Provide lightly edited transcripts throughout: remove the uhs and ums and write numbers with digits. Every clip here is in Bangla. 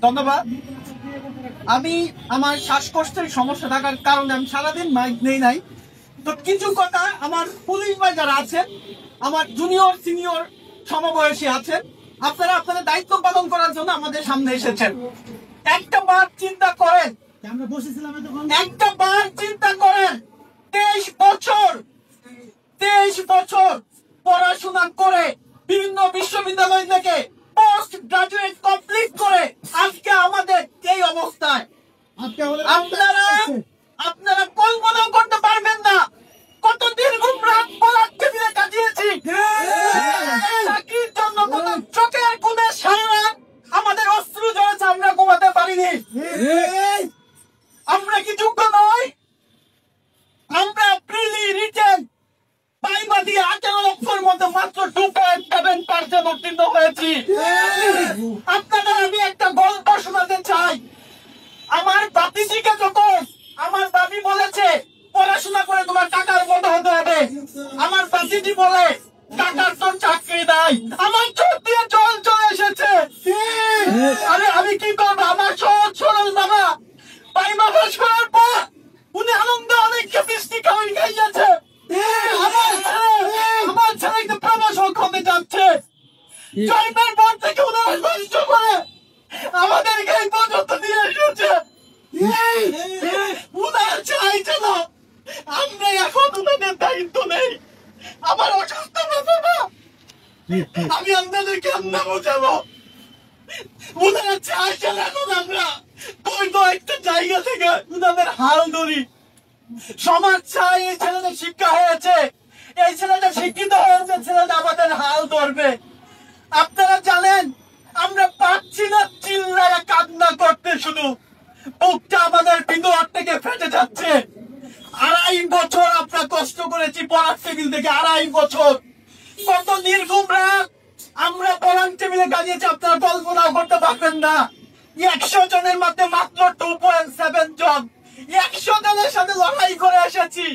ধন্যবাদ। আমি আমার শ্বাসকষ্টের সমস্যা থাকার কারণে আমি সারাদিন মাইক নেই নাই। তো কিছু কথা আমার পুলিশ ভাই যারা আছেন, আমার জুনিয়র সিনিয়র সমবয়সী আছেন, আপনারা আপনাদের দায়িত্ব পালন করার জন্য আমাদের সামনে এসেছেন। একটা বার চিন্তা করেন, একটা বার চিন্তা করেন, 23 বছর পড়াশোনা করে বিভিন্ন বিশ্ববিদ্যালয় থেকে পোস্ট গ্রাজুয়েট কমপ্লিট করে আজকে আমাদের এই অবস্থায়। আপনারা কল্পনা করতে পারবেন না কত দীর্ঘ রাত পড়াতে দিনে কাটিয়েছি চাকরির জন্য, কত চোখের কোণে সারা রাত আমাদের অশ্রু ঝরেছে, আমরা ঘুমাতে পারিনি। আমরা কি যোগ্য নয়? আমরা প্রিলি রিটেন পাইবা দিয়ে 18 লক্ষের মধ্যে মাত্র 2.7% উত্তীর্ণ হয়েছি। আপনাদের আমি একটা গল্প শোনাতে চাই। আমার বাপিজিকে যখন আমার বাপি বলেছে পড়াশোনা করে তোমার টাকার বড় হতে হবে, আমার বাপিজি বলে টাকার তোর চাকরি নাই। আমার চোখ দিয়ে জল চলে এসেছে। আরে আমি কি করবো? আমার সহজ সরল বাবা পাইমা পাস করার পর উনি আনন্দ অনেককে বৃষ্টি খাইয়েছে। আমার ছেলে একটা প্রমোশন কমে যাচ্ছে। জন্মের পর থেকে উনারা কষ্ট করে আমাদেরকে এই পর্যন্ত নিয়ে এসেছে। উনারা চাইছে না আমরা এখন উনাদের দায়িত্ব নেই। আমার অসুস্থ বাবা, আমি আপনাদের কেমন বোঝাবো? উনারা চাইছে না এখন আমরা কোনো একটা জায়গা থেকে উনাদের হাল ধরি। সমাজ চাই এই ছেলেটা শিক্ষা হয়েছে, এই ছেলেটা শিক্ষিত হয়েছে, ছেলেটা আমাদের হাল ধরবে। আপনারা জানেন আমরা পাচ্ছি না, চিল্লায় কান্না করতে, শুধু বুকটা আমাদের ভিতর থেকে ফেটে যাচ্ছে। 2.5 বছর আমরা কষ্ট করেছি পড়ার টেবিল থেকে, 2.5 বছর। কত নির্ঘুম রাত আমরা পড়ার টেবিলে কাটিয়েছি, আপনারা কল্পনাও করতে পারবেন না। 100 জনের মধ্যে মাত্র 2.7 জন 100 জনের সাথে লড়াই করে এসেছি।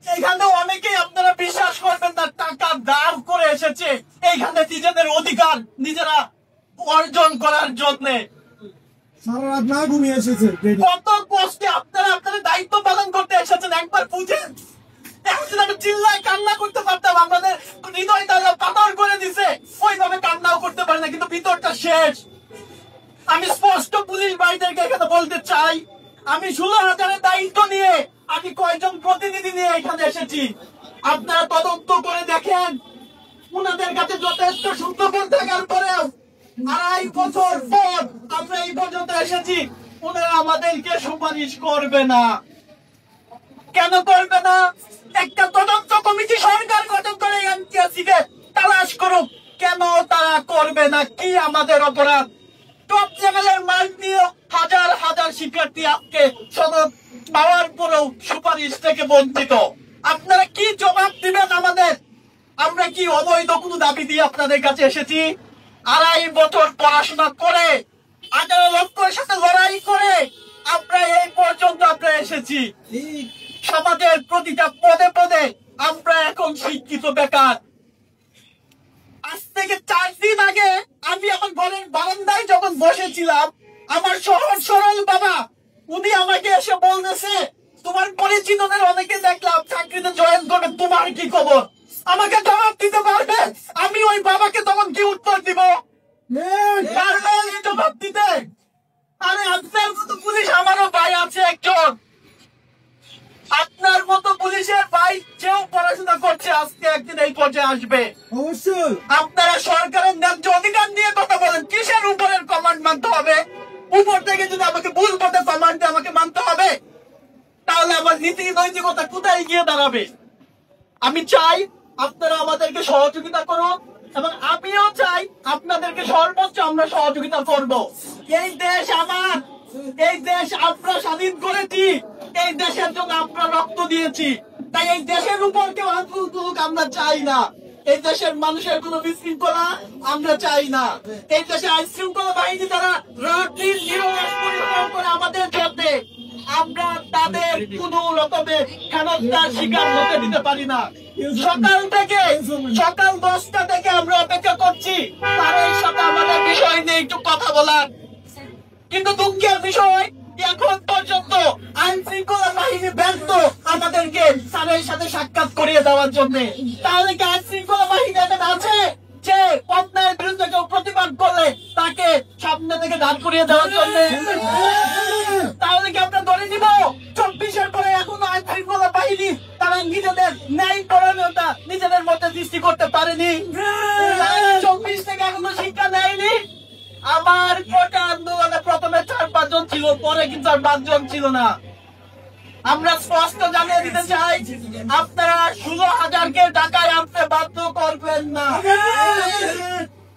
এইখানে অনেকেই আপনারা বিশ্বাস করবেন না টাকা দাম করে এসেছে এইখানে নিজেদের অধিকার নিজেরা অর্জন করার জন্য। কত কষ্টে আপনারা আপনাদের দায়িত্ব পালন করতে এসেছেন একবার বুঝেন। এখন আমি চিল্লায় কান্না করতে পারতাম, আমাদের হৃদয়টা পাথর করে দিছে, ওইভাবে কান্নাও করতে পারি না, কিন্তু ভিতরটা শেষ। আমি স্পষ্ট পুলিশ ভাইদেরকে এখানে বলতে চাই, আমি 16,000-এর দায়িত্ব নিয়ে আমি কয়েকজন প্রতিনিধি নিয়ে এখানে এসেছি। আপনারা তদন্ত করে দেখেন, উনাদের কাছে যথেষ্ট সুন্দর থাকার পরেও 2.5 বছর পর আমরা এই পর্যন্ত এসেছি, ওনারা আমাদেরকে সুপারিশ করবে না। কেন করবে না? একটা তদন্ত কমিটি সরকার গঠন করে এনটিআরসিকে তালাশ করুক, কেন তারা করবে না? কি আমাদের অপরাধ? টপ লেভেলের মার্ক নিয়ে হাজার হাজার শিক্ষার্থী আজকে সনদ পাওয়ার পরেও সুপারিশ থেকে বঞ্চিত। আপনারা কি জবাব দিবেন আমাদের? আমরা কি অবৈধ কোনো দাবি দিয়ে আপনাদের কাছে এসেছি? 2.5 বছর পড়াশোনা করে 18 লক্ষের সাথে লড়াই করে আমরা এই পর্যন্ত আমরা এসেছি। সমাজের প্রতিটা পদে পদে আমরা এখন শিক্ষিত বেকার। আজ থেকে 4 দিন আগে আমি আমার ঘরের বারান্দায় যখন বসেছিলাম, আমার সহজ সরল বাবা উনি আমাকে এসে বলতেছে, তোমার পরিচিতদের অনেকে দেখলাম চাকরিতে জয়েন করবে, তোমার কি খবর? আমাকে জবাব দিতে পারবে? আমি ওই বাবাকে তখন কি উত্তর দিব? জবাব দিতে? আরে আপনার মতো পুলিশ আমারও ভাই আছে একজন, আপনার মতো পুলিশের ভাই যেও পড়াশোনা করছে আজকে একদিন এই পর্যায়ে আসবে। অবশ্যই আপনারা সরকারের ন্যায্য অধিকার নিয়ে কথা বলেন, কিসের উপরের কমান্ড মানতে হবে? উপর থেকে যদি আমাকে ভুল পথে কমান্ড আমাকে মানতে হবে, তাহলে আমার নীতি নৈতিকতা কোথায় গিয়ে দাঁড়াবে? আমি চাই আপনারা আমাদেরকে সহযোগিতা করুন, এবং আমিও চাই আপনাদেরকে সর্বোচ্চ আমরা সহযোগিতা করব। এই দেশ আমার, এই দেশ আমরা স্বাধীন করেছি, এই দেশের জন্য আমরা রক্ত দিয়েছি, তাই এই দেশের উপর কেউ আঙ্গুল তুলুক আমরা চাই না। এই দেশের মানুষের কোন বিশৃঙ্খলা আমরা চাই না। এই দেশে আইন শৃঙ্খলা বাহিনী তারা রাত্রির নিরলস পরিশ্রম করে আমাদের সাথে, আমরা তাদের কোন রকমের হেনস্থার শিকার হতে দিতে পারি না। সকাল 10টা থেকে আমরা অপেক্ষা করছি, তার সাথে কিছু কথা বলার। কিন্তু দুঃখের বিষয় এখন পর্যন্ত আইন শৃঙ্খলা বাহিনী ব্যর্থ আমাদেরকে স্যারের সাথে সাক্ষাৎ করিয়ে দেওয়ার জন্য। তাহলে কি আইন শৃঙ্খলা বাহিনী এখন আছে যে অন্যায়ের বিরুদ্ধে কেউ প্রতিবাদ করলে তাকে সামনে থেকে দাঁড় করিয়ে দেওয়ার জন্য? তাহলে কি আমরা ধরে নিব 24-এর পরে এখনো আইন শৃঙ্খলা বাহিনী তারা নিজেদের ন্যায় পরায়ণতা নিজেদের মধ্যে সৃষ্টি করতে পারেনি? 24 থেকে এখনো শিক্ষা নেয়নি। আমার কোটা আন্দোলনে প্রথমে 4-5 জন ছিল, পরে কিন্তু আর 5 জন ছিল না। আমরা স্পষ্ট জানিয়ে দিতে চাই, আপনারা 16,000-কে ঢাকায় আনতে বাধ্য করবেন না।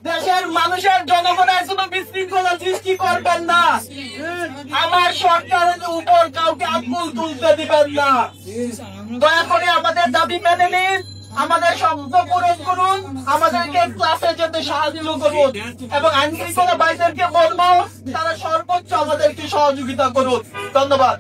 দেশের মানুষের জনগণের কোনো বিশৃঙ্খলা সৃষ্টি করবেন না। আমার সরকারের উপর কাউকে আঙুল তুলতে দিবেন না। দয়া করে আমাদের দাবি মেনে নিন, আমাদের শব্দ পূরণ করুন, আমাদেরকে ক্লাসে যেতে সাহায্য করুন এবং আইন শৃঙ্খলা বাহিনীকে বলবো তারা সর্বোচ্চ আমাদেরকে সহযোগিতা করুন। ধন্যবাদ।